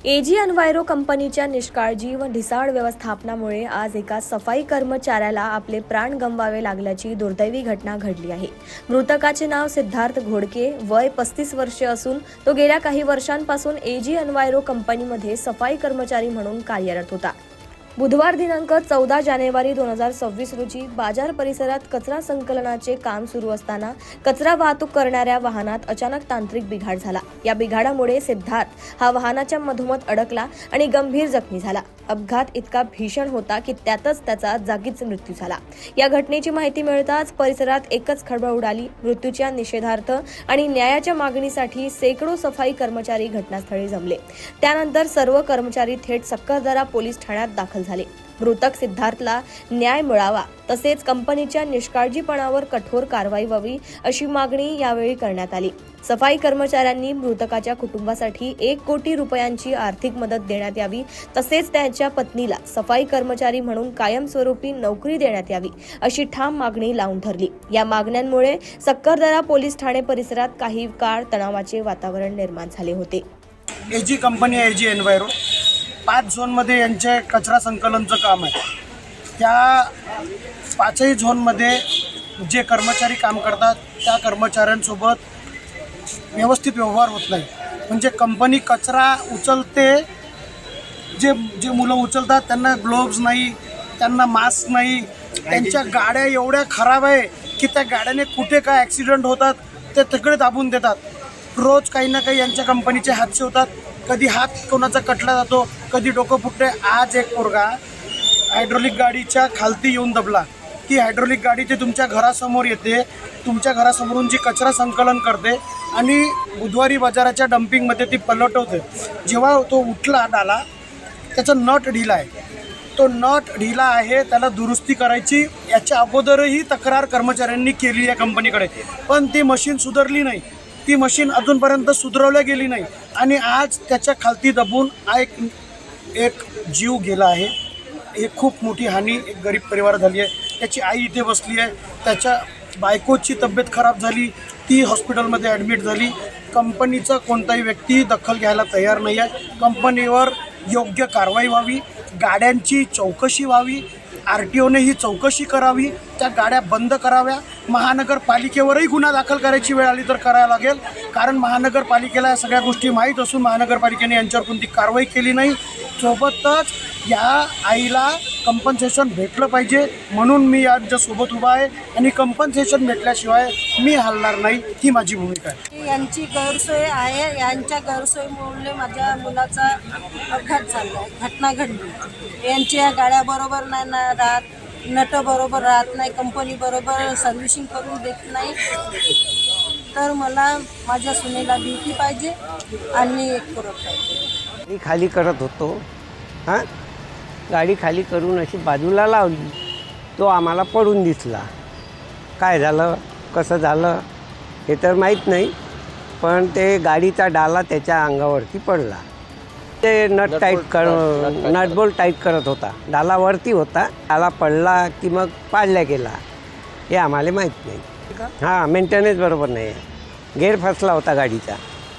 Ag enviro कंपनीच्या निष्काळजी व ढिसाळ व्यवस्थापनामुळे आज एका सफाई कर्मचाऱ्याला आपले प्राण गमवावे लागल्याची दुर्दैवी घटना घडली आहे। मृतकाचे नाव सिद्धार्थ घोडके, वय 35 वर्षे असून तो गेल्या काही वर्षांपासून एजी एनवायरो कंपनीमध्ये सफाई कर्मचारी म्हणून कार्यरत होता। बुधवार दिनांक 14 जानेवारी 2026 रोजी बाजार परिसरात कचरा संकलनाचे काम सुरू असताना कचरा वाहतूक करणाऱ्या वाहनात अचानक तांत्रिक बिघाड झाला। या बिघाडामुळे सिद्धार्थ हा वाहनाच्या मधोमध अडकला आणि गंभीर जखमी झाला। अपघात इतका भीषण होता की त्यातच त्याचा जागीच मृत्यू झाला। या घटनेची माहिती मिळताच परिसरात एकच खळबळ उडाली। मृत्यूच्या निषेधार्थ आणि न्यायाच्या मागणीसाठी शेकडो सफाई कर्मचारी घटनास्थळी जमले। त्यानंतर सर्व कर्मचारी थेट सक्करदरा पोलीस ठाण्यात दाखल झाले। मृतक सिद्धार्थला न्याय मिळावा तसेच कंपनीच्या निष्काळजीपणावर कठोर कारवाई व्हावी अशी मागणी यावेळी करण्यात आली। सफाई कर्मचाऱ्यांनी मृतकाच्या कुटुंबासाठी 1 कोटी रुपयांची आर्थिक मदत देण्यात यावी तसेच त्याच्या पत्नीला सफाई कर्मचारी म्हणून कायमस्वरूपी नोकरी देण्यात यावी अशी ठाम मागणी लावून धरली। या मागण्यांमुळे सक्करदरा पोलीस ठाणे परिसरात काही काळ तणावाचे वातावरण निर्माण झाले होते। एजी कंपनी आहे, एजी एनवायरो 5 झोनमध्ये यांचे कचरा संकलनचं काम आहे। त्या 5ही झोनमध्ये जे कर्मचारी काम करतात त्या कर्मचाऱ्यांसोबत व्यवस्थित व्यवहार होत नाही। म्हणजे कंपनी कचरा उचलते, जे मुलं उचलतात त्यांना ग्लोव्ज नाही, त्यांना मास्क नाही, त्यांच्या गाड्या एवढ्या खराब आहे की त्या गाड्याने कुठे काय ॲक्सिडेंट होतात ते तिकडे दाबून देतात। रोज काही ना काही यांच्या कंपनीचे हादसे होतात। कधी हात कोणाचा कटला जातो, कधी डोकं फुटते। आज एक पोरगा हायड्रोलिक गाडीच्या खालती येऊन दबला की हायड्रोलिक गाडी ते तुमच्या घरासमोर येते, तुमच्या घरासमोरून जी कचरा संकलन करते आणि बुधवारी बाजाराच्या डम्पिंगमध्ये ती पलटवते। जेव्हा तो उठला डाला, त्याचा नट ढिला आहे, तो नट ढिला आहे, त्याला दुरुस्ती करायची। याच्या अगोदरही तक्रार कर्मचाऱ्यांनी केली या कंपनीकडे, पण ती मशीन सुधारली नाही, ती मशीन अजूनपर्यंत सुधारवल्या गेली नाही आणि आज त्याच्या खालती दबून एक जीव गेला आहे। हे खूप मोठी हानी एक गरीब परिवार झाली आहे। त्याची आई इथे बसली आहे, त्याच्या बायकोची तब्येत खराब झाली, ती हॉस्पिटलमध्ये ॲडमिट झाली। कंपनीचा कोणताही व्यक्ती दखल घ्यायला तयार नाही आहे। कंपनीवर योग्य कारवाई व्हावी, गाड्यांची चौकशी व्हावी, RTOने ही चौकशी करावी, त्या गाड्या बंद कराव्या। महानगरपालिकेवरही गुन्हा दाखल करायची वेळ आली तर करायला लागेल, कारण महानगरपालिकेला या सगळ्या गोष्टी माहीत असून महानगरपालिकेने यांच्यावर कोणती कारवाई केली नाही। सोबतच या आईला कंपन्सेशन भेटलं पाहिजे, म्हणून मी यांच्यासोबत उभा आहे आणि कंपन्सेशन भेटल्याशिवाय मी हलणार नाही, ही माझी भूमिका आहे। यांची गैरसोय आहे, यांच्या गैरसोयीमुळे माझ्या मुलाचा अपघात झाला, घटना घडली। यांच्या गाड्या बरोबर नाही राहत, नट बरोबर राहत नाही, कंपनी बरोबर सर्व्हिसिंग करून देत नाही। तर मला माझ्या सुनेला ड्युटी पाहिजे आणि एक करोड पाहिजे। गाडी खाली करत होतो, गाडी खाली करून अशी बाजूला लावली, तो आम्हाला पडून दिसला। काय झालं कसं झालं हे तर माहीत नाही, पण ते गाडीचा डाला त्याच्या अंगावरती पडला। ते नटबोल्ट टाईट करत होता, डालावरती होता, डाला पडला की मग पाडल्या गेला हे आम्हाला माहीत नाही। हां, मेंटेनन्स बरोबर नाही आहे, गेअर फसला होता गाडीचा।